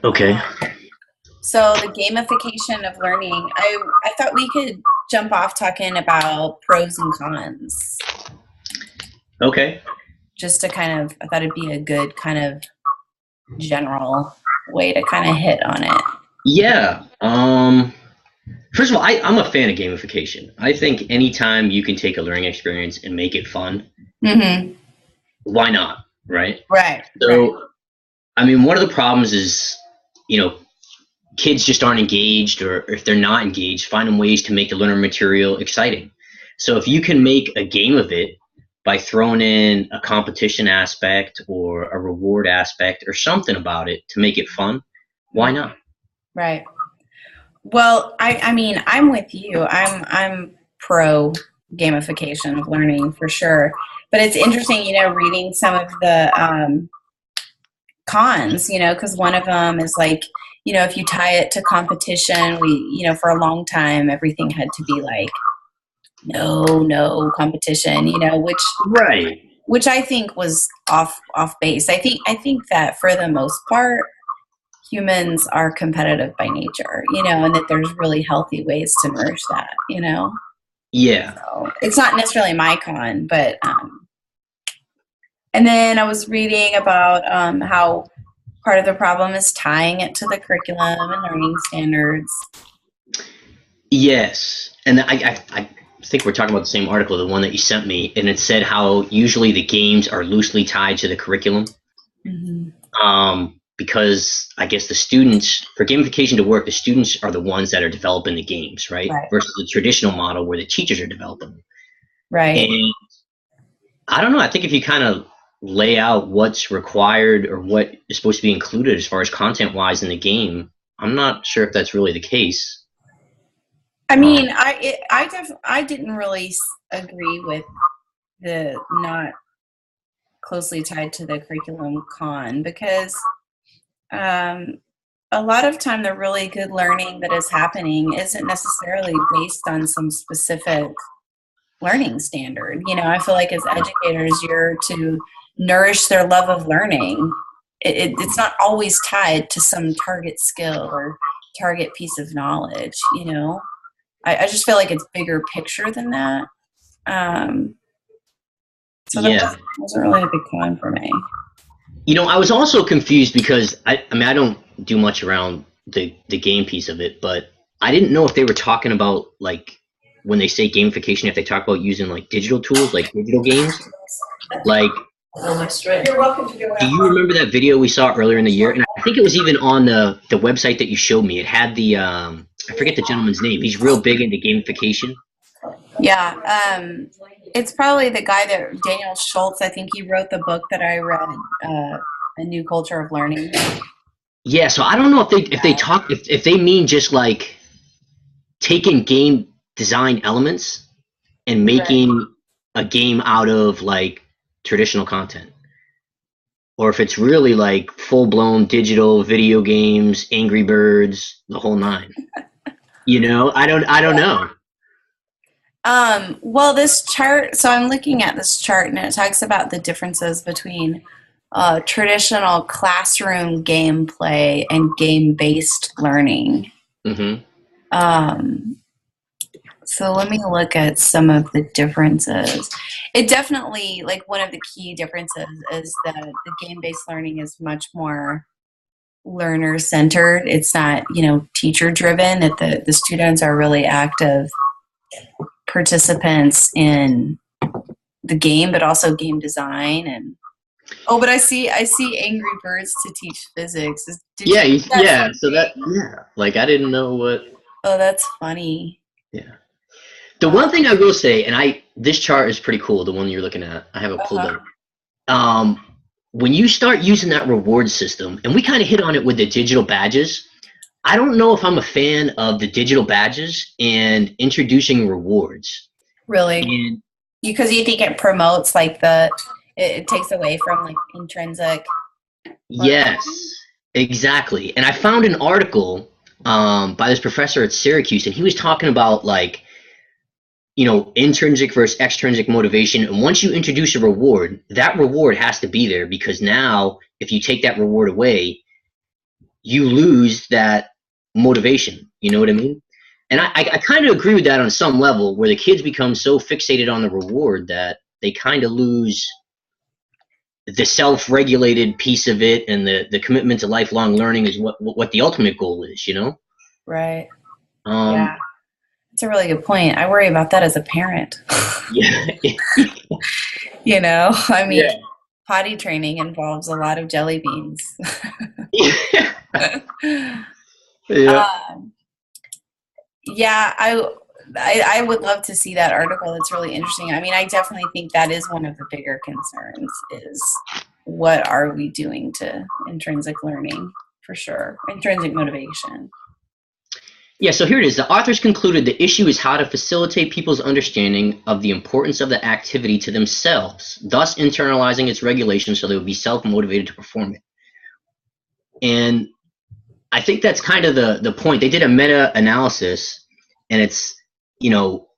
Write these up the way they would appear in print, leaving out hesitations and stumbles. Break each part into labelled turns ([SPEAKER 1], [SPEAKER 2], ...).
[SPEAKER 1] Okay.
[SPEAKER 2] So the gamification of learning, I thought we could jump off talking about pros and cons.
[SPEAKER 1] Okay.
[SPEAKER 2] Just to kind of, I thought it'd be a good kind of general way to kind of hit on it.
[SPEAKER 1] Yeah. First of all, I'm a fan of gamification. I think anytime you can take a learning experience and make it fun,
[SPEAKER 2] Mm-hmm.
[SPEAKER 1] why not? Right.
[SPEAKER 2] Right, right,
[SPEAKER 1] So, I mean, one of the problems is, you know, kids just aren't engaged, or if they're not engaged, finding ways to make the learner material exciting. So if you can make a game of it by throwing in a competition aspect or a reward aspect or something about it to make it fun, why not?
[SPEAKER 2] right. Well, I mean, I'm with you. I'm pro gamification of learning for sure. But it's interesting, reading some of the cons, because one of them is like, if you tie it to competition, for a long time, everything had to be like, no competition,
[SPEAKER 1] Right.
[SPEAKER 2] which I think was off base. I think that for the most part, humans are competitive by nature, and that there's really healthy ways to nourish that.
[SPEAKER 1] Yeah.
[SPEAKER 2] So it's not necessarily my con, but and then I was reading about how part of the problem is tying it to the curriculum and learning standards.
[SPEAKER 1] Yes. And I think we're talking about the same article, the one that you sent me, and it said how usually the games are loosely tied to the curriculum.
[SPEAKER 2] Mm-hmm.
[SPEAKER 1] Because I guess the students, for gamification to work, the students are the ones that are developing the games, right?
[SPEAKER 2] Right,
[SPEAKER 1] Versus the traditional model where the teachers are developing them.
[SPEAKER 2] right.
[SPEAKER 1] And I don't know. I think if you kind of lay out what's required or what is supposed to be included as far as content wise in the game, I'm not sure if that's really the case.
[SPEAKER 2] I
[SPEAKER 1] Um,
[SPEAKER 2] mean, I didn't really agree with the not closely tied to the curriculum con because um, a lot of time the really good learning that is happening isn't necessarily based on some specific learning standard. I feel like as educators, you're to nourish their love of learning. It's not always tied to some target skill or target piece of knowledge. I just feel like it's bigger picture than that. Um, so that
[SPEAKER 1] yeah.
[SPEAKER 2] wasn't really a big con for me.
[SPEAKER 1] I was also confused because I mean, I don't do much around the game piece of it, but I didn't know if they were talking about like when they say gamification, if they talk about using like digital tools, like digital games. Like,
[SPEAKER 2] You're welcome to go
[SPEAKER 1] do
[SPEAKER 2] out.
[SPEAKER 1] you remember that video we saw earlier in the year? And I think it was even on the website that you showed me. It had the I forget the gentleman's name. He's real big into gamification.
[SPEAKER 2] Yeah, it's probably the guy that Daniel Schultz. I think he wrote the book that I read, A New Culture of Learning.
[SPEAKER 1] Yeah, so I don't know if they talk if they mean just like taking game design elements and
[SPEAKER 2] Right.
[SPEAKER 1] making a game out of like traditional content, or if it's really like full blown digital video games, Angry Birds, the whole nine. I don't know.
[SPEAKER 2] Well, this chart. So I'm looking at this chart, and it talks about the differences between traditional classroom gameplay and game-based learning.
[SPEAKER 1] Hmm.
[SPEAKER 2] Um, So let me look at some of the differences. It definitely, like one of the key differences is that the game-based learning is much more learner-centered. It's not, teacher-driven, that the students are really active participants in the game, but also game design and oh, but I see Angry Birds to teach physics. Did you
[SPEAKER 1] Yeah,
[SPEAKER 2] see that
[SPEAKER 1] yeah.
[SPEAKER 2] same
[SPEAKER 1] So that,
[SPEAKER 2] thing?
[SPEAKER 1] yeah, like I didn't know what.
[SPEAKER 2] Oh, that's funny.
[SPEAKER 1] Yeah. The one thing I will say, and this chart is pretty cool. The one you're looking at, I have it pulled
[SPEAKER 2] Uh-huh.
[SPEAKER 1] up. Um, when you start using that reward system, and we kind of hit on it with the digital badges. I don't know if I'm a fan of the digital badges and introducing rewards.
[SPEAKER 2] Really?
[SPEAKER 1] And
[SPEAKER 2] Because you think it promotes like it takes away from like intrinsic learning.
[SPEAKER 1] yes, exactly. And I found an article by this professor at Syracuse, and he was talking about like intrinsic versus extrinsic motivation. And once you introduce a reward, that reward has to be there because now if you take that reward away, you lose that motivation. You know what I mean? And I kind of agree with that on some level, where the kids become so fixated on the reward that they kind of lose the self-regulated piece of it, and the commitment to lifelong learning is what the ultimate goal is, you know?
[SPEAKER 2] Right.
[SPEAKER 1] Um,
[SPEAKER 2] Yeah. That's a really good point. I worry about that as a parent.
[SPEAKER 1] yeah.
[SPEAKER 2] You know, I mean,
[SPEAKER 1] Yeah.
[SPEAKER 2] potty training involves a lot of jelly beans.
[SPEAKER 1] Yeah. Yeah.
[SPEAKER 2] um, yeah, I would love to see that article. It's really interesting. I mean, I definitely think that is one of the bigger concerns is what are we doing to intrinsic learning, for sure, intrinsic motivation.
[SPEAKER 1] Yeah, so here it is. The authors concluded the issue is how to facilitate people's understanding of the importance of the activity to themselves, thus internalizing its regulation so they would be self-motivated to perform it. And I think that's kind of the point. They did a meta-analysis, and it's, you know,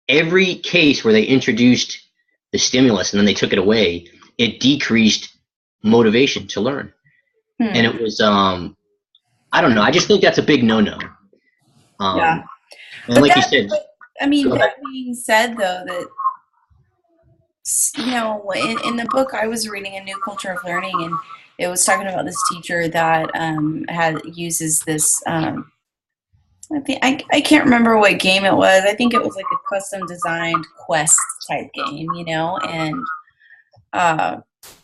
[SPEAKER 1] every case where they introduced the stimulus and then they took it away, it decreased motivation to learn. And it was, I don't know, I just think that's a big no-no.
[SPEAKER 2] Yeah.
[SPEAKER 1] And
[SPEAKER 2] But
[SPEAKER 1] like you said,
[SPEAKER 2] I mean,
[SPEAKER 1] go ahead.
[SPEAKER 2] that being said, though, that, you know, in the book I was reading, A New Culture of Learning, and it was talking about this teacher that uses this. I can't remember what game it was. I think it was like a custom designed quest type game, you know, and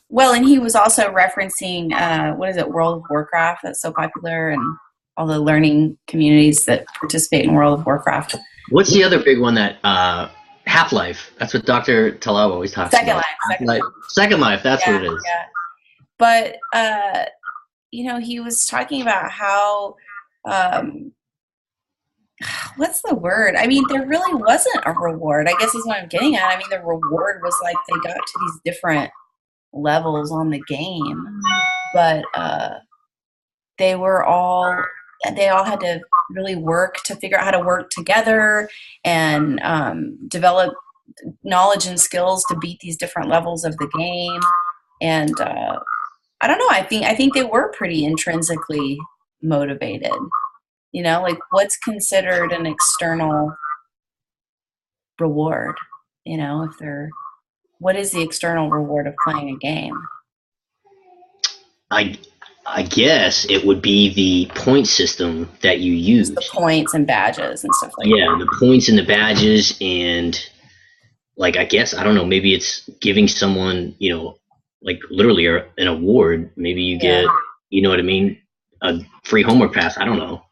[SPEAKER 2] well, and he was also referencing what is it, World of Warcraft, that's so popular, and all the learning communities that participate in World of Warcraft.
[SPEAKER 1] What's the other big one that Half-Life? That's what Dr. Talal always talks
[SPEAKER 2] Second
[SPEAKER 1] about.
[SPEAKER 2] Life, Second
[SPEAKER 1] Half-Life.
[SPEAKER 2] Life.
[SPEAKER 1] Second Life, that's what
[SPEAKER 2] Yeah,
[SPEAKER 1] it is.
[SPEAKER 2] yeah. But you know, he was talking about how what's the word? I mean, there really wasn't a reward. I guess is what I'm getting at. I mean, the reward was like they got to these different levels on the game, but they all had to really work to figure out how to work together and develop knowledge and skills to beat these different levels of the game. And I don't know. I think they were pretty intrinsically motivated. You know, like what's considered an external reward? You know, if they're what is the external reward of playing a game?
[SPEAKER 1] I I guess it would be the point system that you
[SPEAKER 2] Just the
[SPEAKER 1] use.
[SPEAKER 2] points and badges and stuff like
[SPEAKER 1] Yeah,
[SPEAKER 2] that.
[SPEAKER 1] the points and the badges, and like I guess I don't know, maybe it's giving someone, like literally an award. Maybe you
[SPEAKER 2] Yeah.
[SPEAKER 1] get, you know what I mean, a free homework pass. I don't know.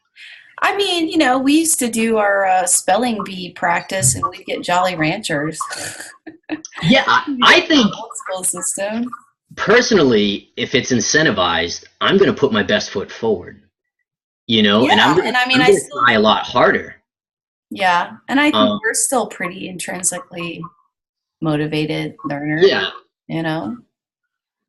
[SPEAKER 2] I mean, you know, we used to do our spelling bee practice, and we'd get Jolly Ranchers.
[SPEAKER 1] Yeah, I think
[SPEAKER 2] Old school system.
[SPEAKER 1] personally, if it's incentivized, I'm going to put my best foot forward, and
[SPEAKER 2] Yeah, and I mean,
[SPEAKER 1] I'm
[SPEAKER 2] I
[SPEAKER 1] going to
[SPEAKER 2] still,
[SPEAKER 1] try a lot harder.
[SPEAKER 2] yeah, and I think
[SPEAKER 1] Um,
[SPEAKER 2] we're still pretty intrinsically motivated learners,
[SPEAKER 1] yeah,
[SPEAKER 2] you know?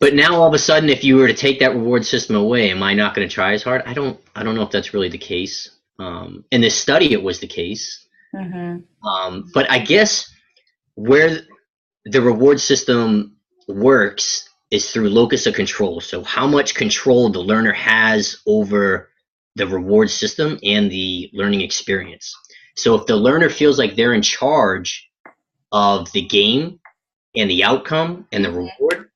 [SPEAKER 1] but now all of a sudden, if you were to take that reward system away, am I not going to try as hard? I don't know if that's really the case. In this study, it was the case.
[SPEAKER 2] Mm-hmm.
[SPEAKER 1] But I guess where the reward system works is through locus of control. So how much control the learner has over the reward system and the learning experience. So if the learner feels like they're in charge of the game and the outcome and the reward,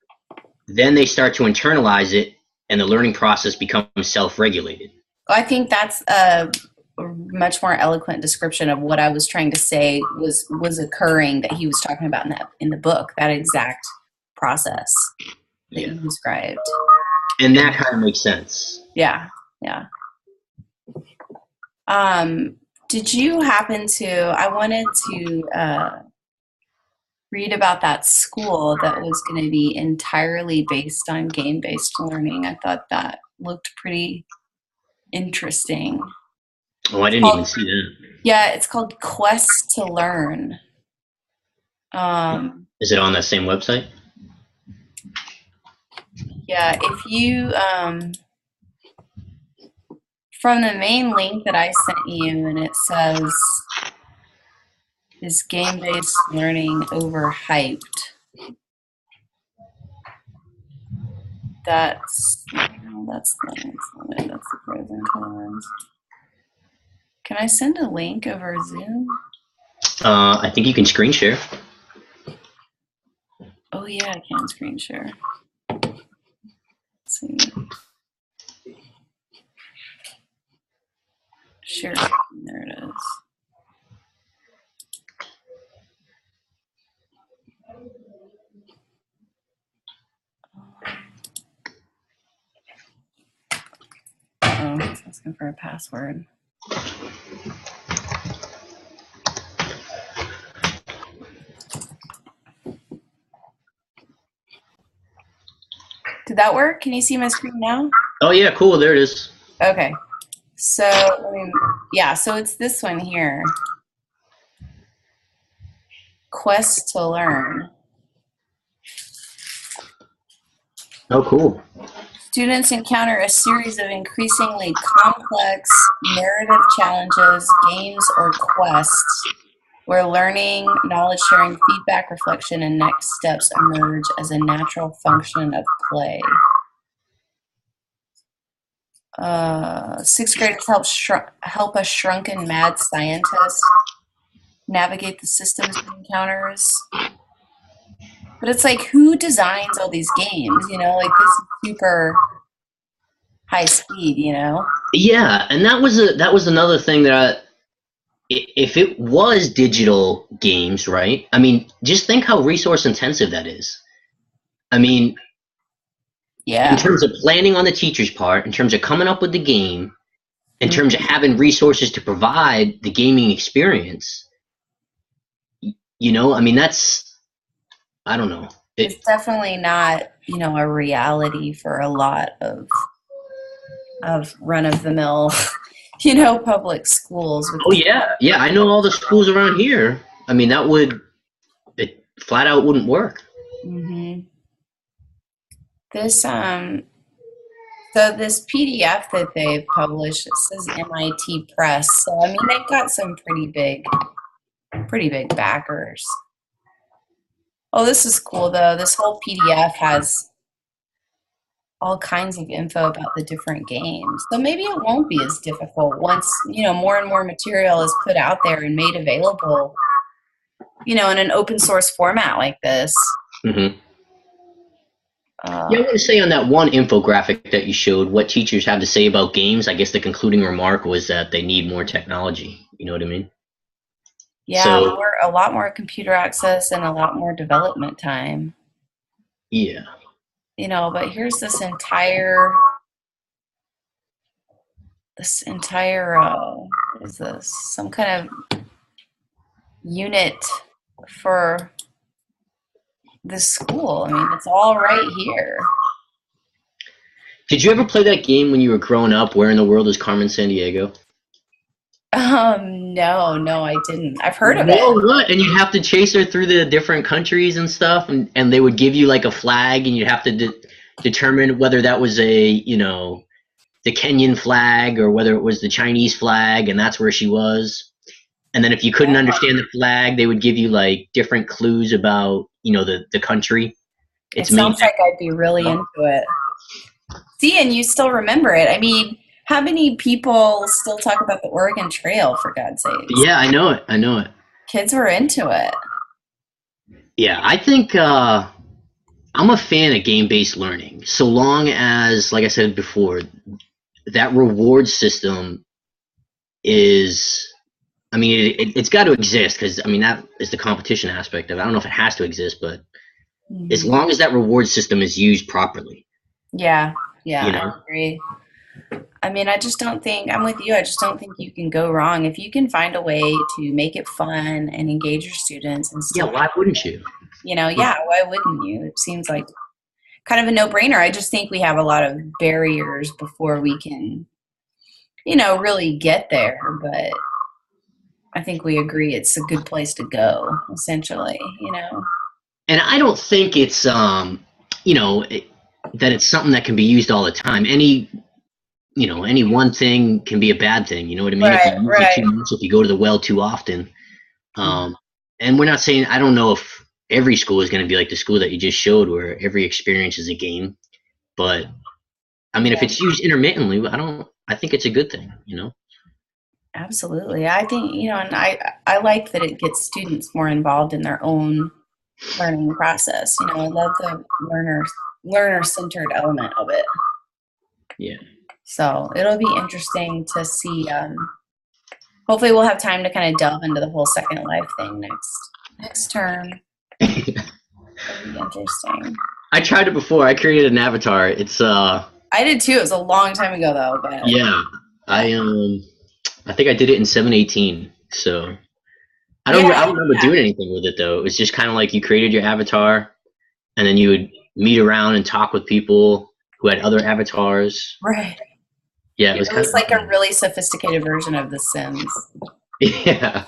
[SPEAKER 1] then they start to internalize it, and the learning process becomes self-regulated.
[SPEAKER 2] I think that's a much more eloquent description of what I was trying to say was occurring that he was talking about in the book, that exact process that
[SPEAKER 1] Yeah.
[SPEAKER 2] you described.
[SPEAKER 1] And that kind of makes sense.
[SPEAKER 2] Yeah, yeah. Did you happen to? I wanted to read about that school that was going to be entirely based on game-based learning. I thought that looked pretty interesting.
[SPEAKER 1] Oh, I didn't even see that.
[SPEAKER 2] Yeah, it's called Quest to Learn.
[SPEAKER 1] Is it on that same website?
[SPEAKER 2] Yeah, if you from the main link that I sent you, and it says, "Is game-based learning overhyped?" That's not it. pros and cons. Can I send a link over Zoom?
[SPEAKER 1] I think you can screen share.
[SPEAKER 2] Oh yeah, I can screen share. Let's see. Share. There it is. Oh, it's asking for a password. Did that work? Can you see my screen now?
[SPEAKER 1] Oh yeah, cool. There it is.
[SPEAKER 2] Okay. So, yeah, so it's this one here. Quest to Learn.
[SPEAKER 1] Oh, cool.
[SPEAKER 2] Students encounter a series of increasingly complex narrative challenges, games, or quests where learning, knowledge sharing, feedback, reflection, and next steps emerge as a natural function of play. Sixth graders help a shrunken mad scientist navigate the systems it encounters. But it's like, who designs all these games? You know, like this is super high speed. You know.
[SPEAKER 1] Yeah, and that was another thing that if it was digital games, right? I mean, just think how resource intensive that is. I mean,
[SPEAKER 2] Yeah.
[SPEAKER 1] in terms of planning on the teacher's part, in terms of coming up with the game, in terms of having resources to provide the gaming experience, you know, I mean, I don't know.
[SPEAKER 2] It's definitely not, you know, a reality for a lot of run-of-the-mill, you know, public schools.
[SPEAKER 1] Oh yeah, yeah. I know all the schools around here. I mean, it flat out wouldn't work.
[SPEAKER 2] Mm-hmm. This so this PDF that they've published, it says MIT Press. So I mean, they've got some pretty big backers. Oh, this is cool though. This whole PDF has all kinds of info about the different games. So maybe it won't be as difficult once, you know, more and more material is put out there and made available, you know, in an open source format like this.
[SPEAKER 1] Mm-hmm. Yeah, I want to say on that one infographic that you showed, what teachers have to say about games, I guess the concluding remark was that they need more technology. You know what I mean?
[SPEAKER 2] Yeah,
[SPEAKER 1] so,
[SPEAKER 2] a lot more computer access and a lot more development time.
[SPEAKER 1] Yeah.
[SPEAKER 2] You know, but here's this entire what is this? Some kind of unit for the school. I mean, it's all right here.
[SPEAKER 1] Did you ever play that game when you were growing up? Where in the world is Carmen Sandiego?
[SPEAKER 2] No, I didn't. I've heard of it.
[SPEAKER 1] No, what? And you'd have to chase her through the different countries and stuff, and they would give you like a flag, and you'd have to determine whether that was the Kenyan flag or whether it was the Chinese flag, and that's where she was. And then if you couldn't understand the flag, they would give you like different clues about, the country.
[SPEAKER 2] It sounds like I'd be really into it. See, and you still remember it. I mean, how many people still talk about the Oregon Trail, for God's sake?
[SPEAKER 1] Yeah, I know it.
[SPEAKER 2] Kids were into it.
[SPEAKER 1] Yeah, I think I'm a fan of game-based learning, so long as, like I said before, that reward system is, I mean, it's got to exist, because, I mean, that is the competition aspect of it. I don't know if it has to exist, but as long as that reward system is used properly.
[SPEAKER 2] Yeah, I agree. I mean, I just don't think, I'm with you, I just don't think you can go wrong. If you can find a way to make it fun and engage your students and still,
[SPEAKER 1] why wouldn't you?
[SPEAKER 2] Why wouldn't you? It seems like kind of a no-brainer. I just think we have a lot of barriers before we can, really get there. But I think we agree it's a good place to go, essentially,
[SPEAKER 1] And I don't think it's, that it's something that can be used all the time. Any one thing can be a bad thing. You know what I mean?
[SPEAKER 2] Right,
[SPEAKER 1] if you use it too much, if you go to the well too often. And we're not saying, I don't know if every school is going to be like the school that you just showed, where every experience is a game. But I mean, if it's used intermittently, I I think it's a good thing, you know?
[SPEAKER 2] Absolutely. I think, and I like that it gets students more involved in their own learning process. I love the learner centered element of it.
[SPEAKER 1] Yeah.
[SPEAKER 2] So it'll be interesting to see. Hopefully, we'll have time to kind of delve into the whole Second Life thing next term. It'll be interesting.
[SPEAKER 1] I tried it before. I created an avatar. It's
[SPEAKER 2] I did too. It was a long time ago though, but
[SPEAKER 1] yeah. I think I did it in 718. So I don't remember doing anything with it though. It was just kind of like you created your avatar, and then you would meet around and talk with people who had other avatars.
[SPEAKER 2] Right.
[SPEAKER 1] Yeah,
[SPEAKER 2] It was like a really sophisticated version of The Sims.
[SPEAKER 1] Yeah.